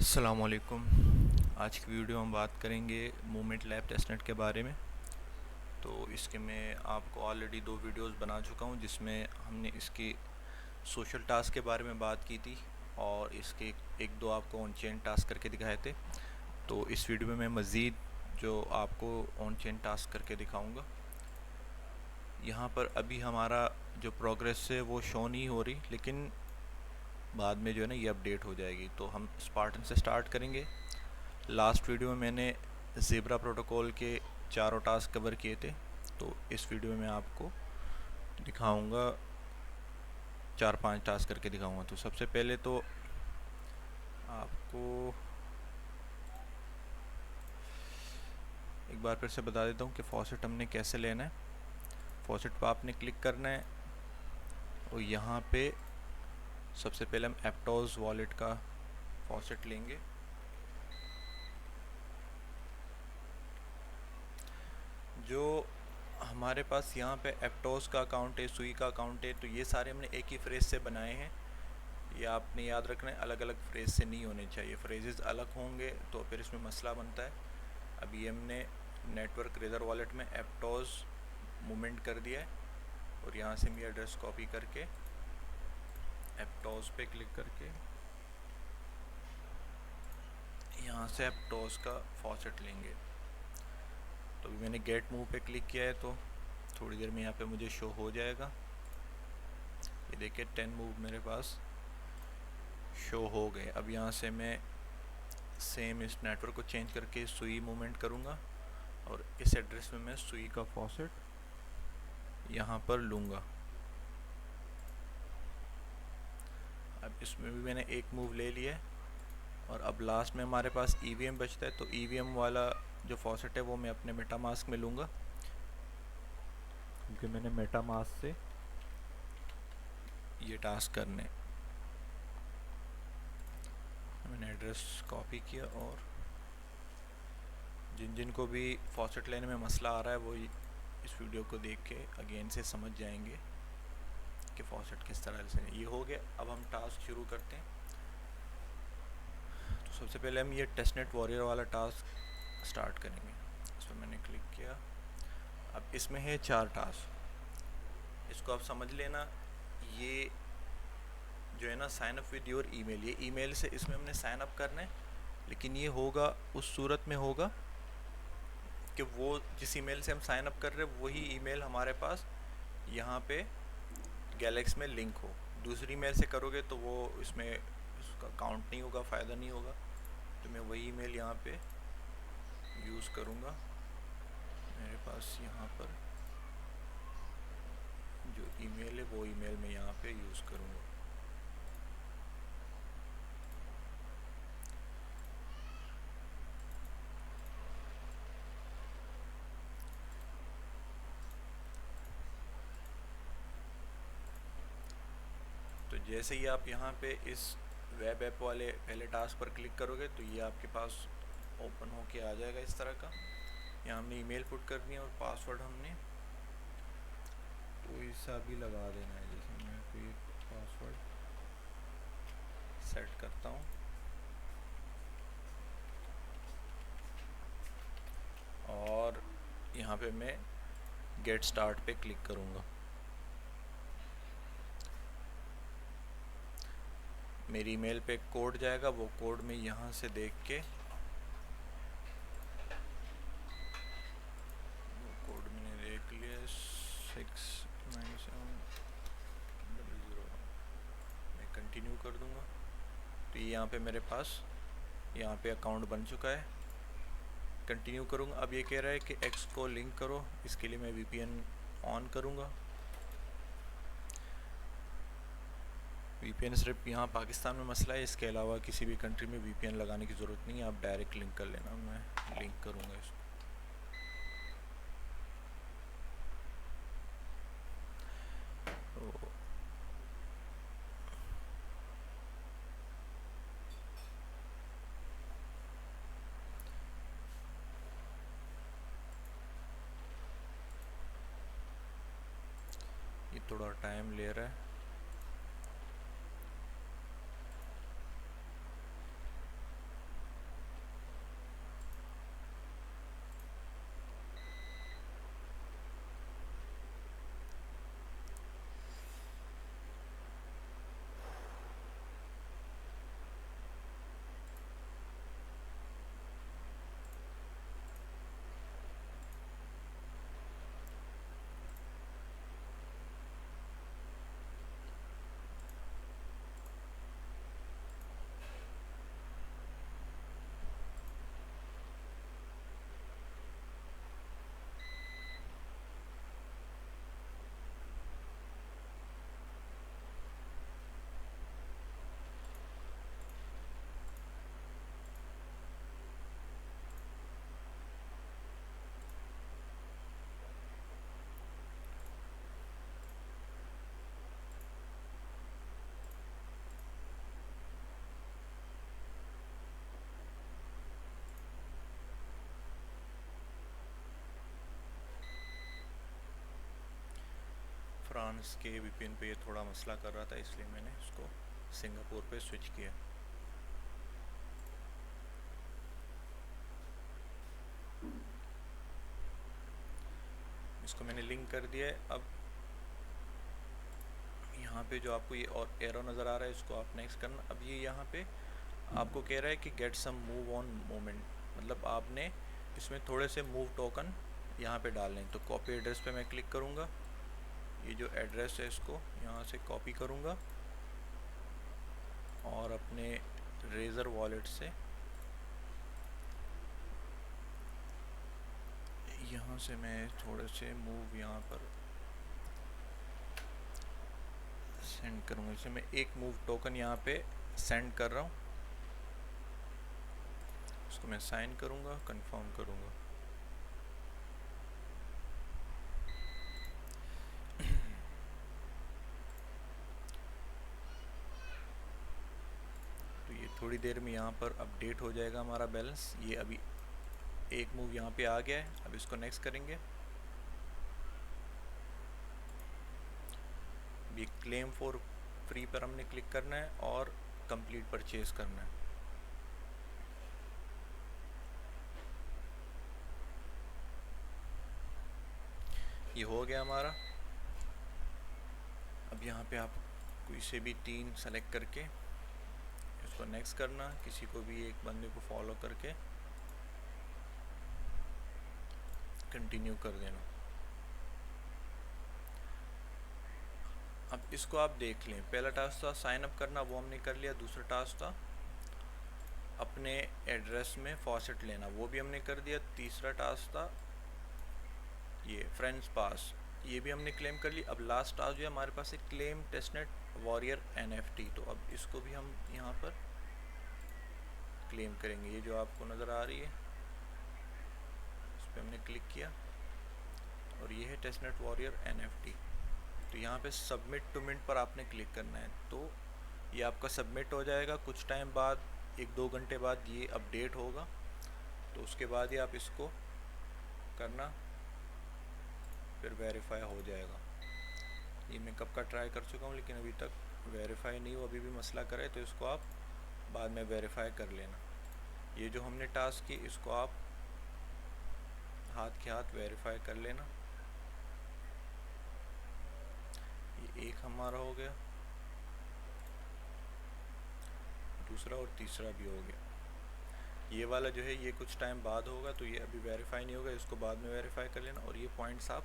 अस्सलामुअलैकुम। आज की वीडियो हम बात करेंगे मूवमेंट लैब टेस्टनेट के बारे में। तो इसके मैं आपको ऑलरेडी 2 वीडियोस बना चुका हूं जिसमें हमने इसके सोशल टास्क के बारे में बात की थी और इसके एक दो आपको ऑन चेन टास्क करके दिखाए थे। तो इस वीडियो में मैं मज़ीद जो आपको ऑन चेन टास्क करके दिखाऊंगा। यहाँ पर अभी हमारा जो प्रोग्रेस है वो शो नहीं हो रही, लेकिन बाद में जो है ना ये अपडेट हो जाएगी। तो हम स्पार्टन से स्टार्ट करेंगे। लास्ट वीडियो में मैंने ज़ेब्रा प्रोटोकॉल के चारों टास्क कवर किए थे, तो इस वीडियो में मैं आपको दिखाऊंगा 4-5 टास्क करके दिखाऊंगा। तो सबसे पहले तो आपको एक बार फिर से बता देता हूँ कि फॉसेट हमने कैसे लेना है। फॉसेट पर आपने क्लिक करना है और यहाँ पे सबसे पहले हम एप्टोज वॉलेट का फॉसेट लेंगे। जो हमारे पास यहाँ पे एप्टोस का अकाउंट है, सुई का अकाउंट है, तो ये सारे हमने एक ही फ्रेज से बनाए हैं। ये आपने याद रखना है, अलग अलग फ्रेज से नहीं होने चाहिए। फ्रेजेस अलग होंगे तो फिर इसमें मसला बनता है। अभी हमने नेटवर्क रेजर वॉलेट में एप्टोस मूवमेंट कर दिया है और यहाँ से मैं एड्रेस कॉपी करके एप्टोस पे क्लिक करके यहाँ से एप्टोस का फॉसेट लेंगे। तो अभी मैंने गेट मूव पे क्लिक किया है, तो थोड़ी देर में यहाँ पे मुझे शो हो जाएगा। ये देखिए 10 मूव मेरे पास शो हो गए। अब यहाँ से मैं सेम इस नेटवर्क को चेंज करके सुई मूवमेंट करूँगा और इस एड्रेस में मैं सुई का फॉसेट यहाँ पर लूँगा। अब इसमें भी मैंने एक मूव ले लिया है और अब लास्ट में हमारे पास ईवीएम बचता है। तो ईवीएम वाला जो फॉसेट है वो मैं अपने मेटामास्क में लूँगा, क्योंकि मैंने मेटामास्क से ये टास्क करने। मैंने एड्रेस कॉपी किया और जिन जिन को भी फॉसेट लेने में मसला आ रहा है वो इस वीडियो को देख के अगेन से समझ जाएंगे कि फॉसेट किस तरह से। ये हो गया। अब हम टास्क शुरू करते हैं। तो सबसे पहले हम ये टेस्टनेट वॉरियर वाला टास्क स्टार्ट करेंगे। इस पर मैंने क्लिक किया। अब इसमें है 4 टास्क, इसको आप समझ लेना। ये जो है ना sign up with your email, ये ईमेल से इसमें हमने साइन अप करना है, लेकिन ये होगा उस सूरत में होगा कि वो जिस ईमेल से हम साइन अप कर रहे हैं वही ईमेल हमारे पास यहाँ पे गैलेक्स में लिंक हो। दूसरी ईमेल से करोगे तो वो इसमें उसका काउंट नहीं होगा, फ़ायदा नहीं होगा। तो मैं वही ईमेल यहाँ पे यूज़ करूँगा। मेरे पास यहाँ पर जो ईमेल है वो ईमेल मैं यहाँ पे यूज़ करूँगा। तो जैसे ही आप यहाँ पे इस वेब ऐप वाले पहले टास्क पर क्लिक करोगे तो ये आपके पास ओपन होके आ जाएगा इस तरह का। यहाँ हमने ईमेल पुट करनी है और पासवर्ड हमने कोई सा भी लगा देना है। जैसे मैं कोई पासवर्ड सेट करता हूँ और यहाँ पे मैं गेट स्टार्ट पे क्लिक करूँगा। मेरी ईमेल पे कोड जाएगा, वो कोड मैं यहाँ से देख के वो कोड मैंने देख लिया 697001। मैं कंटिन्यू कर दूँगा। तो ये यहाँ पे मेरे पास यहाँ पे अकाउंट बन चुका है। कंटिन्यू करूँगा। अब ये कह रहा है कि एक्स को लिंक करो, इसके लिए मैं वीपीएन ऑन करूँगा। वीपीएन सिर्फ यहाँ पाकिस्तान में मसला है, इसके अलावा किसी भी कंट्री में वीपीएन लगाने की ज़रूरत नहीं है, आप डायरेक्ट लिंक कर लेना। मैं लिंक करूँगा इसको। तो ये थोड़ा टाइम ले रहा है। बाइनांस के वीपीएन पे ये थोड़ा मसला कर रहा था, इसलिए मैंने इसको सिंगापुर पे स्विच किया। इसको मैंने लिंक कर दिया है। अब यहाँ पे जो आपको ये और एरो नज़र आ रहा है, इसको आप नेक्स्ट करना। अब ये यहाँ पे आपको कह रहा है कि get some move on moment, मतलब आपने इसमें थोड़े से मूव टोकन यहाँ पे डालने हैं। तो कॉपी एड्रेस पे मैं क्लिक करूँगा, ये जो एड्रेस है इसको यहाँ से कॉपी करूँगा और अपने रेजर वॉलेट से यहाँ से मैं थोड़े से मूव यहाँ पर सेंड करूँगा। इसे मैं एक मूव टोकन यहाँ पे सेंड कर रहा हूँ, इसको मैं साइन करूँगा, कंफर्म करूँगा। तो ये थोड़ी देर में यहाँ पर अपडेट हो जाएगा हमारा बैलेंस। ये अभी एक मूव यहाँ पे आ गया है। अब इसको नेक्स्ट करेंगे। ये क्लेम फॉर फ्री पर हमने क्लिक करना है और कंप्लीट परचेज करना है। ये हो गया हमारा। अब यहाँ पे आप कोई से भी 3 सेलेक्ट करके इसको नेक्स्ट करना, किसी को भी एक बंदे को फॉलो करके कंटिन्यू कर देना। अब इसको आप देख लें, पहला टास्क था साइन अप करना, वो हमने कर लिया। दूसरा टास्क था अपने एड्रेस में फॉसेट लेना, वो भी हमने कर दिया। तीसरा टास्क था ये फ्रेंड्स पास, ये भी हमने क्लेम कर लिया। अब लास्ट टास्क जो है हमारे पास है क्लेम टेस्टनेट वॉरियर NFT। तो अब इसको भी हम यहाँ पर क्लेम करेंगे। ये जो आपको नज़र आ रही है इस पर हमने क्लिक किया और ये है टेस्टनेट वॉरियर NFT। तो यहाँ पे सबमिट टू मिंट पर आपने क्लिक करना है, तो ये आपका सबमिट हो जाएगा। कुछ टाइम बाद 1-2 घंटे बाद ये अपडेट होगा, तो उसके बाद ही आप इसको करना, फिर वेरीफाई हो जाएगा। ये मैं कब का ट्राई कर चुका हूँ, लेकिन अभी तक वेरीफाई नहीं हो, अभी भी मसला करे, तो इसको आप बाद में वेरीफाई कर लेना। ये जो हमने टास्क की इसको आप हाथ के हाथ वेरीफाई कर लेना। ये एक हमारा हो गया, दूसरा और तीसरा भी हो गया। ये वाला जो है ये कुछ टाइम बाद होगा, तो ये अभी वेरीफाई नहीं होगा, इसको बाद में वेरीफाई कर लेना और ये पॉइंट्स आप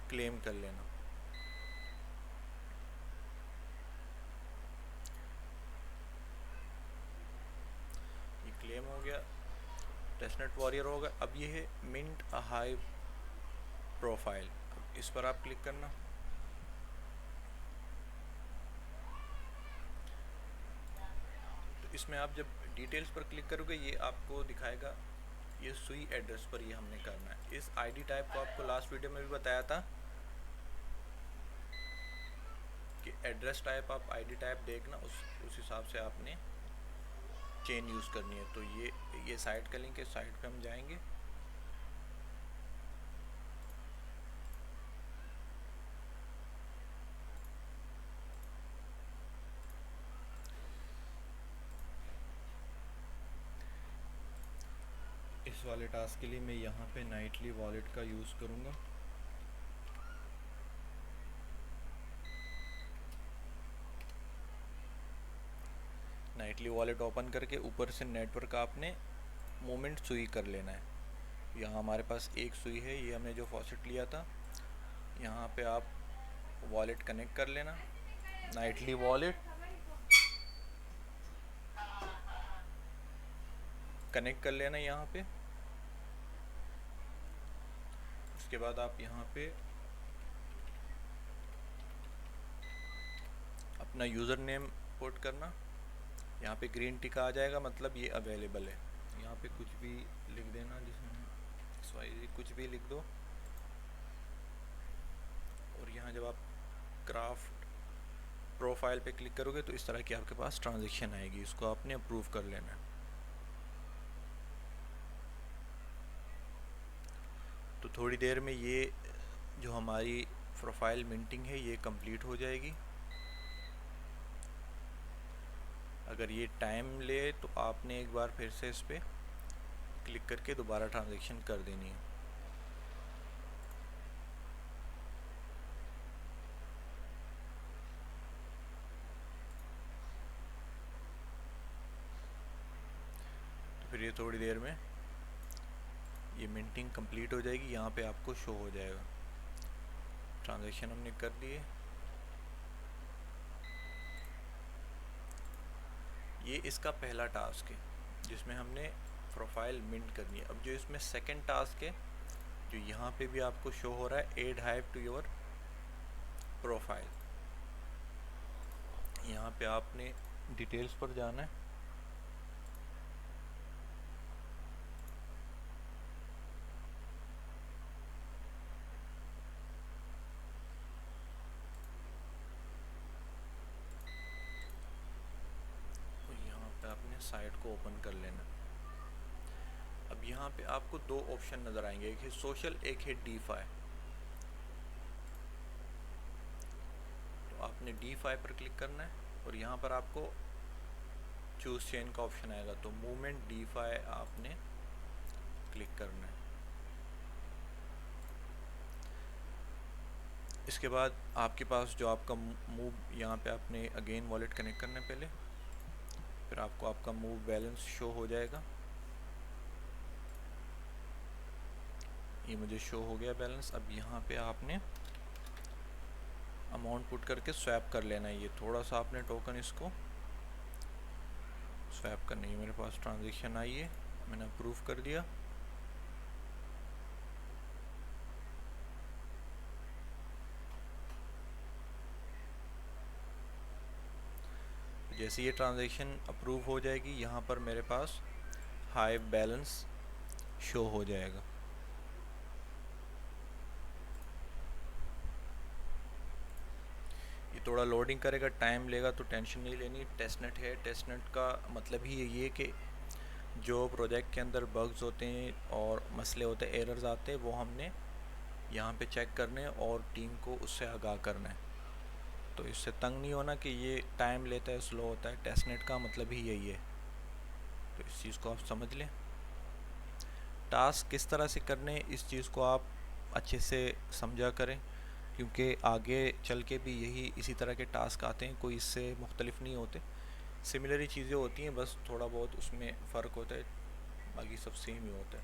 क्लेम कर लेना। ये क्लेम हो गया, टेस्टनेट वॉरियर होगा। अब ये है मिंट अ हाई प्रोफाइल, इस पर आप क्लिक करना। तो इसमें आप जब डिटेल्स पर क्लिक करोगे ये आपको दिखाएगा ये सुई एड्रेस पर ये हमने करना है। इस आईडी टाइप को आपको लास्ट वीडियो में भी बताया था कि एड्रेस टाइप आप आईडी टाइप देखना, उस हिसाब से आपने चेन यूज़ करनी है। तो ये साइट का लिंक है, साइट पे हम जाएंगे। इस वाले टास्क के लिए मैं यहाँ पे नाइटली वॉलेट का यूज़ करूँगा। नाइटली वॉलेट ओपन करके ऊपर से नेटवर्क आपने मोमेंट सुई कर लेना है। यहाँ हमारे पास एक सुई है, ये हमने जो फॉसेट लिया था, यहाँ पे आप वॉलेट कनेक्ट कर लेना, नाइटली वॉलेट कनेक्ट कर लेना यहाँ पे। उसके बाद आप यहाँ पे अपना यूज़र नेम पुट करना, यहाँ पे ग्रीन टिक आ जाएगा, मतलब ये अवेलेबल है। यहाँ पे कुछ भी लिख देना, जिसमें कुछ भी लिख दो। और यहाँ जब आप क्राफ्ट प्रोफाइल पे क्लिक करोगे तो इस तरह की आपके पास ट्रांजैक्शन आएगी, इसको आपने अप्रूव कर लेना है। तो थोड़ी देर में ये जो हमारी प्रोफाइल मिंटिंग है ये कंप्लीट हो जाएगी। अगर ये टाइम ले तो आपने एक बार फिर से इस पर क्लिक करके दोबारा ट्रांजैक्शन कर देनी है। तो फिर ये थोड़ी देर में ये मिंटिंग कंप्लीट हो जाएगी, यहाँ पे आपको शो हो जाएगा। ट्रांजैक्शन हमने कर दिए। ये इसका पहला टास्क है जिसमें हमने प्रोफाइल मिंट करनी है। अब जो इसमें सेकंड टास्क है जो यहाँ पे भी आपको शो हो रहा है, add Hive to your profile. यहाँ पे आपने डिटेल्स पर जाना है। आपने साइट को ओपन कर लेना। अब यहाँ पे आपको दो ऑप्शन नज़र आएंगे, एक है सोशल, एक है डीफाई। तो आपने डीफाई पर क्लिक करना है और यहाँ पर आपको चूज चेन का ऑप्शन आएगा, तो मूवमेंट डीफाई आपने क्लिक करना है। इसके बाद आपके पास जो आपका मूव, यहाँ पे आपने अगेन वॉलेट कनेक्ट करना है पहले, फिर आपको आपका मूव बैलेंस शो हो जाएगा। ये मुझे शो हो गया बैलेंस। अब यहाँ पे आपने अमाउंट पुट करके स्वैप कर लेना है। ये थोड़ा सा आपने टोकन इसको स्वैप करनी है। मेरे पास ट्रांजैक्शन आई है, मैंने अप्रूव कर दिया। जैसे ये ट्रांजैक्शन अप्रूव हो जाएगी, यहाँ पर मेरे पास हाई बैलेंस शो हो जाएगा। ये थोड़ा लोडिंग करेगा, टाइम लेगा, तो टेंशन नहीं लेनी। टेस्टनेट है, टेस्टनेट का मतलब ही यही है कि जो प्रोजेक्ट के अंदर बग्स होते हैं और मसले होते हैं, एरर्स आते हैं, वो हमने यहाँ पे चेक करने हैं और टीम को उससे आगाह करना है। तो इससे तंग नहीं होना कि ये टाइम लेता है, स्लो होता है। टेस्टनेट का मतलब ही यही है, तो इस चीज़ को आप समझ लें। टास्क किस तरह से करने, इस चीज़ को आप अच्छे से समझा करें, क्योंकि आगे चल के भी यही इसी तरह के टास्क आते हैं, कोई इससे मुख्तलिफ नहीं होते। सिमिलर ही चीज़ें होती हैं, बस थोड़ा बहुत उसमें फ़र्क होता है, बाकी सब सेम ही होता है।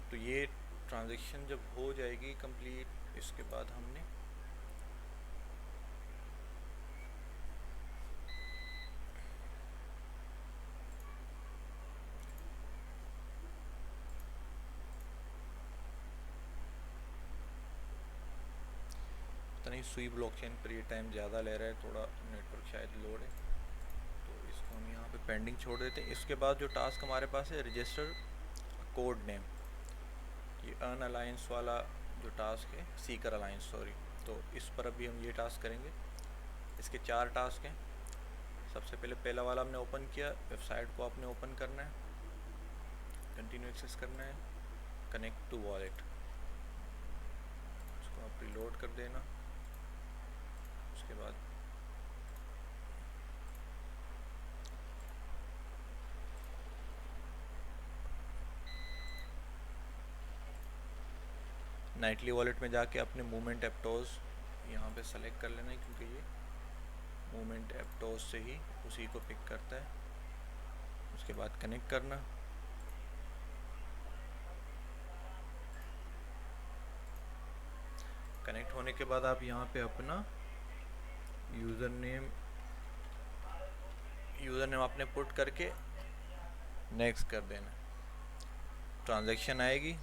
तो ये ट्रांजैक्शन जब हो जाएगी कंप्लीट, इसके बाद हमने नहीं, सुई ब्लॉकचेन पर ये टाइम ज़्यादा ले रहा है, थोड़ा नेटवर्क शायद लोड है, तो इसको हम यहाँ पे पेंडिंग छोड़ देते हैं। इसके बाद जो टास्क हमारे पास है, रजिस्टर कोड नेम, ये अर्न अलायंस वाला जो टास्क है, सीकर अलायंस सॉरी, तो इस पर अभी हम ये टास्क करेंगे। इसके 4 टास्क हैं। सबसे पहले पहला वाला हमने ओपन किया, वेबसाइट को आपने ओपन करना है, कंटिन्यू एक्सेस करना है, कनेक्ट टू वॉलेट, उसको आप रिलोड कर देना। उसके बाद नाइटली वॉलेट में जाके अपने मूवमेंट एप्टोज यहाँ पे सेलेक्ट कर लेना है, क्योंकि ये मूवमेंट एप्टोज से ही उसी को पिक करता है। उसके बाद कनेक्ट करना। कनेक्ट होने के बाद आप यहाँ पे अपना यूज़र नेम आपने पुट करके नेक्स्ट कर देना। ट्रांजैक्शन आएगी,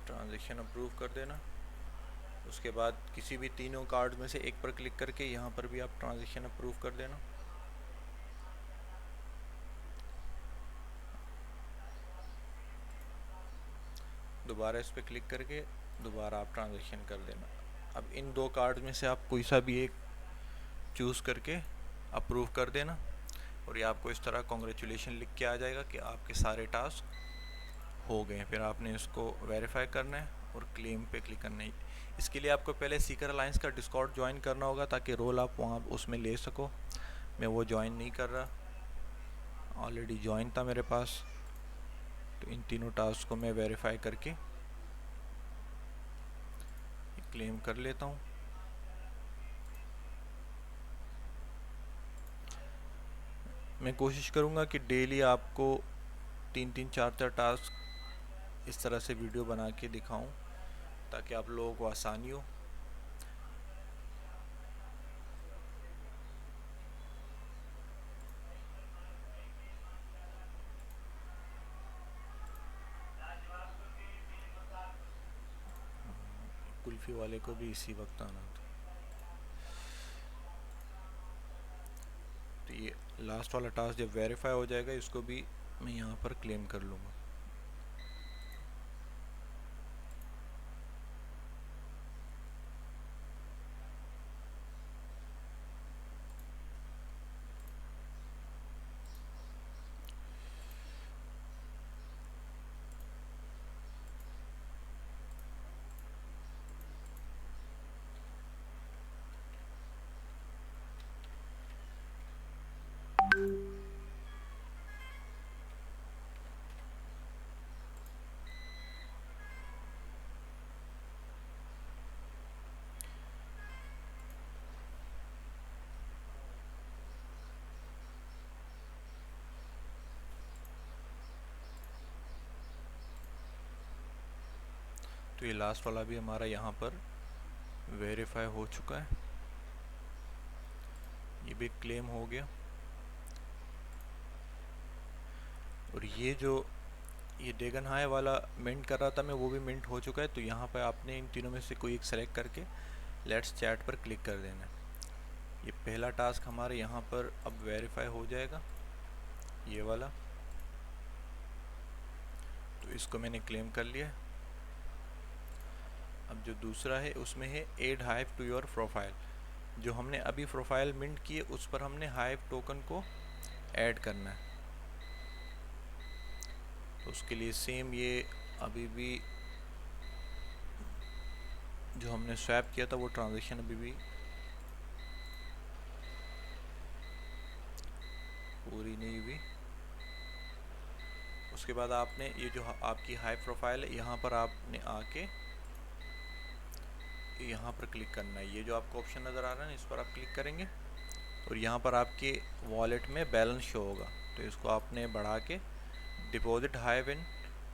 ट्रांजैक्शन अप्रूव कर देना। उसके बाद किसी भी तीनों कार्ड में से एक पर क्लिक करके यहाँ पर भी आप ट्रांजैक्शन अप्रूव कर देना। दोबारा इस पर क्लिक करके दोबारा आप ट्रांजैक्शन कर देना। अब इन 2 कार्ड में से आप कोई सा भी एक चूज़ करके अप्रूव कर देना, और ये आपको इस तरह कॉन्ग्रेचुलेशन लिख के आ जाएगा कि आपके सारे टास्क हो गए। फिर आपने इसको वेरीफाई करना है और क्लेम पे क्लिक करना है। इसके लिए आपको पहले सीकर अलायंस का डिस्कॉर्ड ज्वाइन करना होगा ताकि रोल आप वहाँ उसमें ले सको। मैं वो ज्वाइन नहीं कर रहा, ऑलरेडी ज्वाइन था मेरे पास। तो इन तीनों टास्क को मैं वेरीफाई करके क्लेम कर लेता हूँ। मैं कोशिश करूँगा कि डेली आपको 3-3 4-4 टास्क इस तरह से वीडियो बना के दिखाऊं ताकि आप लोगों को आसानी हो। कुल्फ़ी वाले को भी इसी वक्त आना था। तो ये लास्ट वाला टास्क जब वेरीफाई हो जाएगा इसको भी मैं यहाँ पर क्लेम कर लूँगा। तो ये लास्ट वाला भी हमारा यहाँ पर वेरीफाई हो चुका है, ये भी क्लेम हो गया। और ये जो ये डेगन हाई वाला मिंट कर रहा था मैं, वो भी मिंट हो चुका है। तो यहाँ पर आपने इन तीनों में से कोई एक सेलेक्ट करके लेट्स चैट पर क्लिक कर देना है। ये पहला टास्क हमारे यहाँ पर अब वेरीफाई हो जाएगा, ये वाला। तो इसको मैंने क्लेम कर लिया। अब जो दूसरा है उसमें है add Hive to your profile. जो हमने अभी प्रोफाइल मिंट की है उस पर हमने हाइव टोकन को ऐड करना है। तो उसके लिए सेम ये अभी भी जो हमने स्वैप किया था वो ट्रांजेक्शन अभी भी पूरी नहीं हुई। उसके बाद आपने ये जो आपकी हाइव प्रोफाइल है यहाँ पर आपने आके यहाँ पर क्लिक करना है। ये जो आपको ऑप्शन नज़र आ रहा है ना, इस पर आप क्लिक करेंगे और यहाँ पर आपके वॉलेट में बैलेंस शो होगा। तो इसको आपने बढ़ा के डिपॉजिट हाइव इन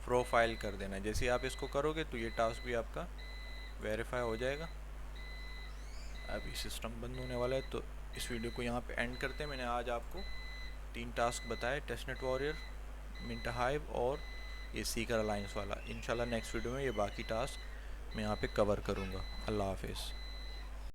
प्रोफाइल कर देना है। जैसे आप इसको करोगे तो ये टास्क भी आपका वेरीफाई हो जाएगा। अभी सिस्टम बंद होने वाला है तो इस वीडियो को यहाँ पे एंड करते हैं। मैंने आज आपको 3 टास्क बताए, टेस्टनेट वॉरियर, मिंट हाइव और ये सीकर अलायंस वाला। इंशाल्लाह नेक्स्ट वीडियो में ये बाकी टास्क मैं यहाँ पे कवर करूँगा। अल्लाह हाफिज़।